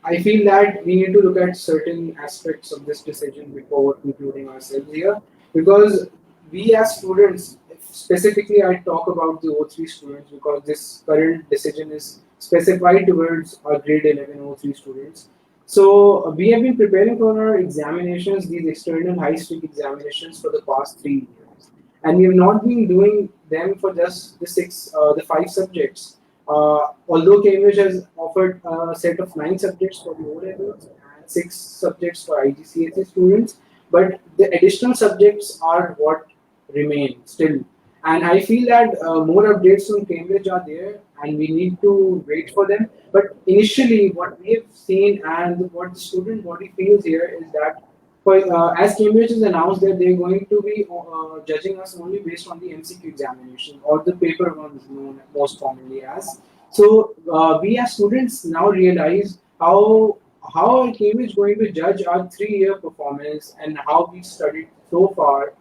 I feel that we need to look at certain aspects of this decision before concluding ourselves here, because we as students, specifically I talk about the O3 students because this current decision is specified towards our grade 11 O3 students. So we have been preparing for our examinations, these external high-stake examinations for the past 3 years, and we have not been doing them for just the 5 subjects. Although Cambridge has offered a set of 9 subjects for the O levels and 6 subjects for IGCSE students, but the additional subjects are what remain still. And I feel that more updates from Cambridge are there, and we need to wait for them. But initially, what we have seen and what the student body feels here is that, as Cambridge has announced that they're going to be judging us only based on the MCQ examination or the paper one is known most commonly as. So we as students now realize how are Cambridge going to judge our 3-year performance and how we studied so far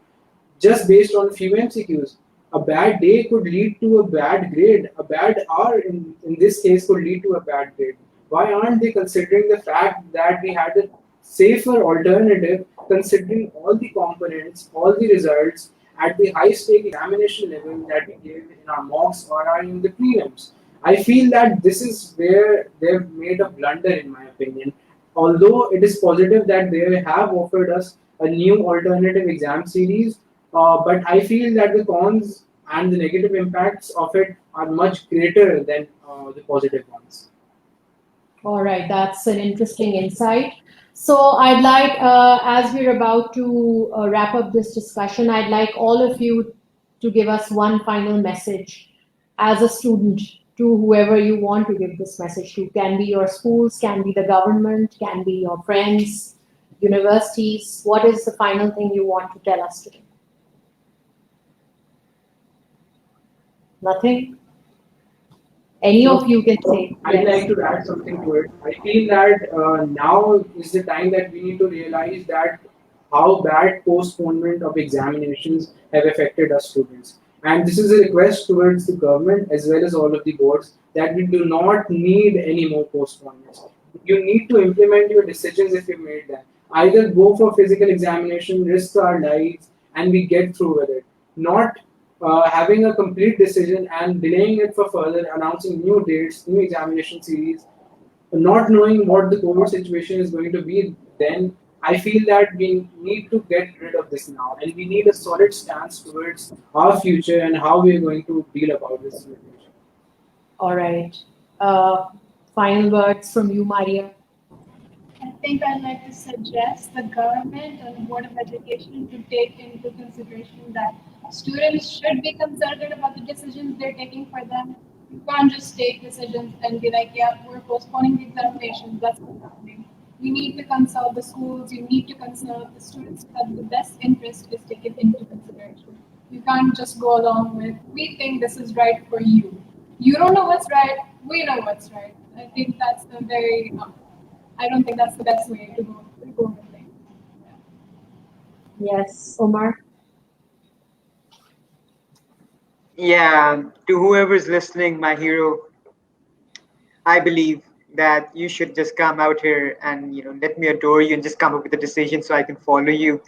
just based on a few MCQs. A bad day could lead to a bad grade. A bad hour in this case could lead to a bad grade. Why aren't they considering the fact that we had a safer alternative, considering all the components, all the results at the high stake examination level that we gave in our mocks or in the prelims? I feel that this is where they've made a blunder, in my opinion. Although it is positive that they have offered us a new alternative exam series, but I feel that the cons and the negative impacts of it are much greater than the positive ones. All right, that's an interesting insight. So I'd like, as we're about to wrap up this discussion, I'd like all of you to give us one final message as a student to whoever you want to give this message to. Can be your schools, can be the government, can be your friends, universities. What is the final thing you want to tell us today? Nothing? Any of you can say. I'd Yes. like to add something to it. I feel that now is the time that we need to realize that how bad postponement of examinations have affected us students. And this is a request towards the government as well as all of the boards that we do not need any more postponements. You need to implement your decisions if you made them. Either go for physical examination, risk our lives, and we get through with it. Not having a complete decision and delaying it for further, announcing new dates, new examination series, not knowing what the COVID situation is going to be, then I feel that we need to get rid of this now, and we need a solid stance towards our future and how we are going to deal about this situation. All right. Final words from you, Mariya. I think I'd like to suggest the government and the Board of Education to take into consideration that students should be consulted about the decisions they're taking for them. You can't just take decisions and be like, yeah, we're postponing the examinations, that's what's happening. You need to consult the schools, you need to consult the students so that the best interest is taken into consideration. You can't just go along with, we think this is right for you. You don't know what's right, we know what's right. I think that's a very, I don't think that's the best way to go with things. Yes, Omar. Yeah, to whoever's listening, my hero, I believe that you should just come out here and let me adore you and just come up with a decision so I can follow you.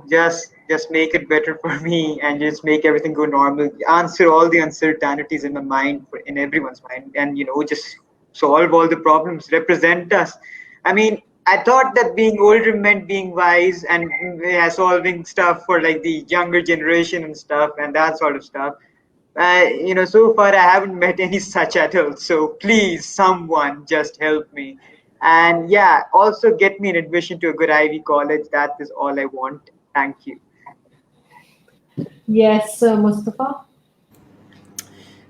Just make it better for me and just make everything go normal. Answer all the uncertainties in my mind, in everyone's mind, and just solve all the problems. Represent us. I mean, I thought that being older meant being wise and solving stuff for like the younger generation and stuff and that sort of stuff. So far I haven't met any such adults. So please, someone just help me. And yeah, also get me an admission to a good Ivy college. That is all I want. Thank you. Yes, Mustafa.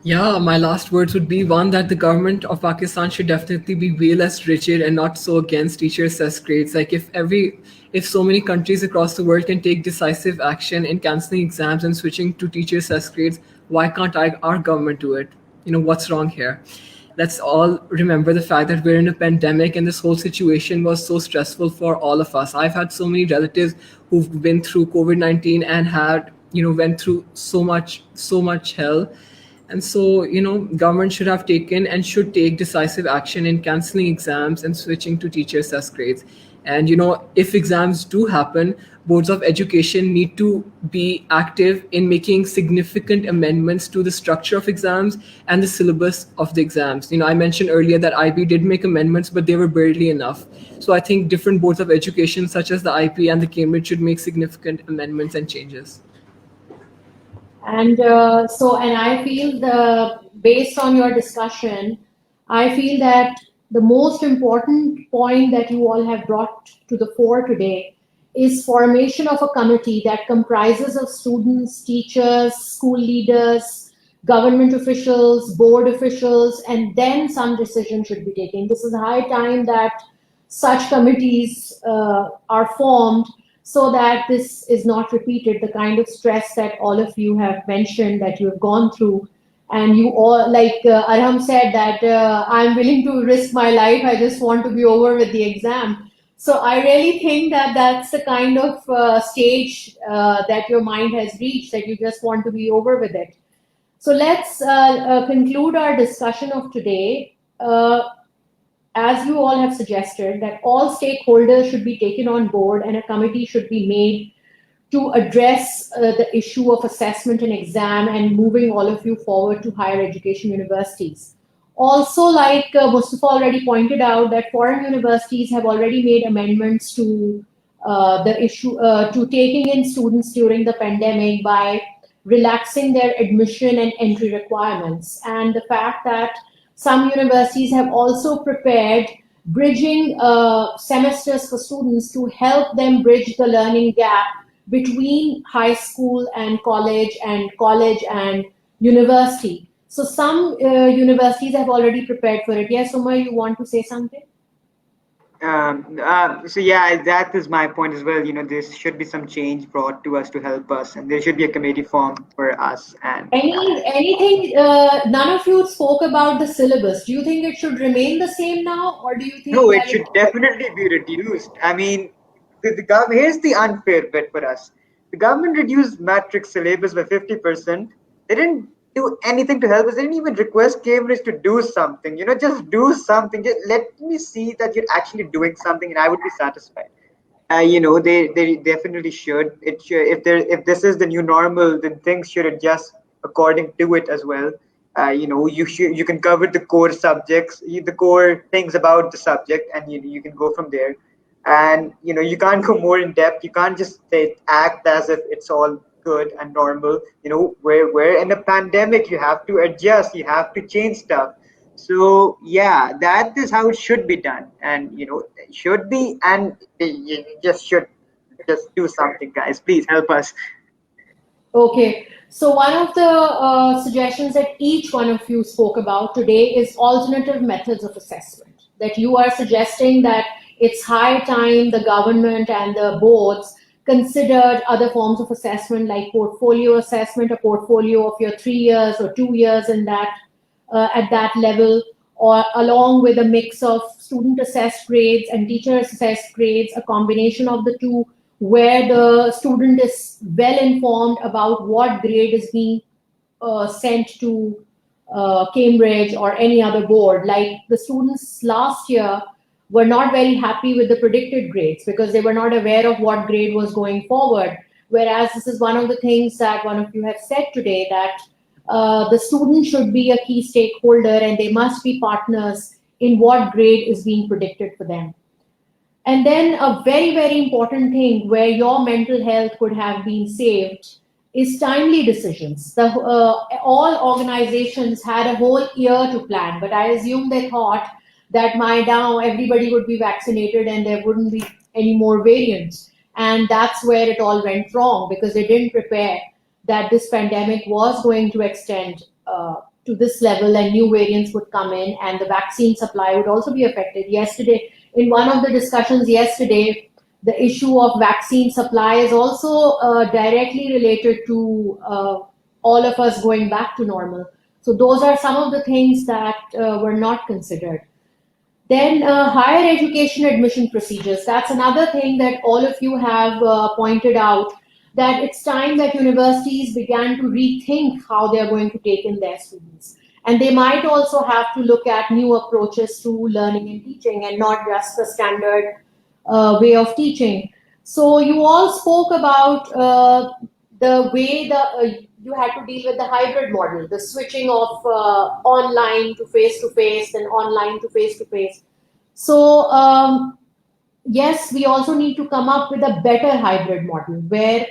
Yeah, my last words would be one that the government of Pakistan should definitely be way less rigid and not so against teacher assessed grades. Like if so many countries across the world can take decisive action in cancelling exams and switching to teacher assessed grades, why can't our government do it? What's wrong here? Let's all remember the fact that we're in a pandemic and this whole situation was so stressful for all of us. I've had so many relatives who've been through COVID-19 and had, went through so much hell. And so, government should have taken and should take decisive action in cancelling exams and switching to teacher assessed grades. And, if exams do happen, boards of education need to be active in making significant amendments to the structure of exams and the syllabus of the exams. I mentioned earlier that IB did make amendments, but they were barely enough. So I think different boards of education, such as the IP and the Cambridge, should make significant amendments and changes. And and I feel based on your discussion, I feel that the most important point that you all have brought to the fore today is formation of a committee that comprises of students, teachers, school leaders, government officials, board officials, and then some decision should be taken. This is high time that such committees are formed so that this is not repeated, the kind of stress that all of you have mentioned that you have gone through. And you all, like Arham said, that I'm willing to risk my life, I just want to be over with the exam. So I really think that that's the kind of stage that your mind has reached, that you just want to be over with it. So let's conclude our discussion of today. As you all have suggested, that all stakeholders should be taken on board and a committee should be made to address the issue of assessment and exam and moving all of you forward to higher education universities. Also, like Mustafa already pointed out, that foreign universities have already made amendments to the issue, to taking in students during the pandemic by relaxing their admission and entry requirements. And the fact that some universities have also prepared bridging semesters for students to help them bridge the learning gap between high school and college and university. So some universities have already prepared for it. Yes, Omer, you want to say something? So yeah, that is my point as well. There should be some change brought to us to help us, and there should be a committee formed for us. And Anything? None of you spoke about the syllabus. Do you think it should remain the same now, or do you think no, it that should definitely be reduced. I mean, the government, here's the unfair bit for us. The government reduced matric syllabus by 50%. They didn't do anything to help us. They didn't even request Cambridge to do something. Just do something. Just let me see that you're actually doing something, and I would be satisfied. They definitely should. It should, if this is the new normal, then things should adjust according to it as well. You can cover the core subjects, the core things about the subject, and you can go from there. And you can't go more in depth. You can't just act as if it's all good and normal. Where in a pandemic you have to adjust, you have to change stuff. So yeah, that is how it should be done, and it should be, and you should just do something, guys. Please help us. Okay, so one of the suggestions that each one of you spoke about today is alternative methods of assessment. That you are suggesting that it's high time the government and the boards considered other forms of assessment like portfolio assessment, a portfolio of your 3 years or 2 years in that at that level, or along with a mix of student assessed grades and teacher assessed grades, a combination of the two, where the student is well informed about what grade is being sent to Cambridge or any other board. Like the students last year were not very happy with the predicted grades because they were not aware of what grade was going forward. Whereas this is one of the things that one of you have said today, that the student should be a key stakeholder and they must be partners in what grade is being predicted for them. And then a very, very important thing where your mental health could have been saved is timely decisions. All organizations had a whole year to plan, but I assume they thought that now everybody would be vaccinated and there wouldn't be any more variants. And that's where it all went wrong, because they didn't prepare that this pandemic was going to extend to this level and new variants would come in and the vaccine supply would also be affected. Yesterday, in one of the discussions yesterday, the issue of vaccine supply is also directly related to all of us going back to normal. So those are some of the things that were not considered. Then higher education admission procedures. That's another thing that all of you have pointed out, that it's time that universities began to rethink how they're going to take in their students. And they might also have to look at new approaches to learning and teaching and not just the standard way of teaching. So you all spoke about the way you had to deal with the hybrid model, the switching of online to face-to-face and online to face-to-face. So yes, we also need to come up with a better hybrid model where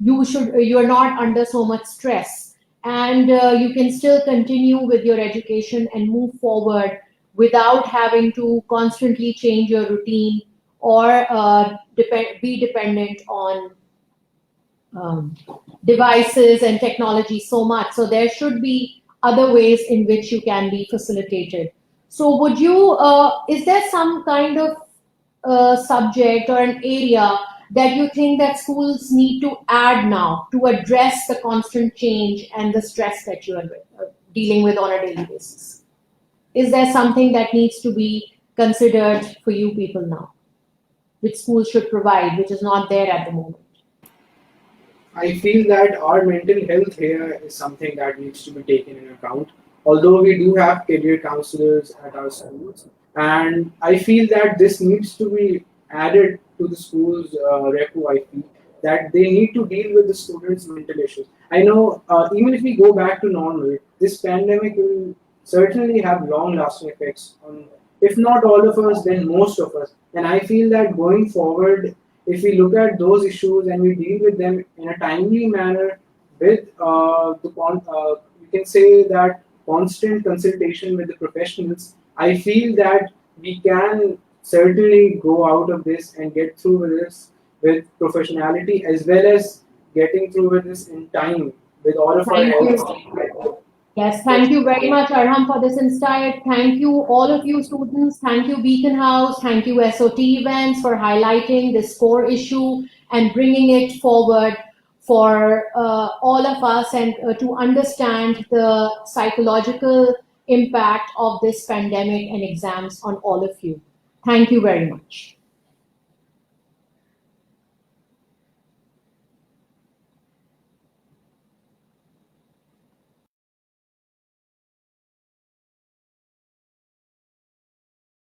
you are not under so much stress and you can still continue with your education and move forward without having to constantly change your routine or be dependent on devices and technology so much. So there should be other ways in which you can be facilitated. So would you, is there some kind of subject or an area that you think that schools need to add now to address the constant change and the stress that you are dealing with on a daily basis? Is there something that needs to be considered for you people now, which schools should provide, which is not there at the moment? I feel that our mental health here is something that needs to be taken in account. Although we do have career counselors at our schools, and I feel that this needs to be added to the school's repo. I feel that they need to deal with the students' mental issues. I know even if we go back to normal, this pandemic will certainly have long-lasting effects on, if not all of us, then most of us. And I feel that going forward, if we look at those issues and we deal with them in a timely manner with you can say that constant consultation with the professionals, I feel that we can certainly go out of this and get through with this with professionality, as well as getting through with this in time with all of our Thank health. you. Yes, thank you very much, Arham, for this insight. Thank you, all of you students. Thank you, Beacon House. Thank you, SOT Events, for highlighting this core issue and bringing it forward for all of us and to understand the psychological impact of this pandemic and exams on all of you. Thank you very much.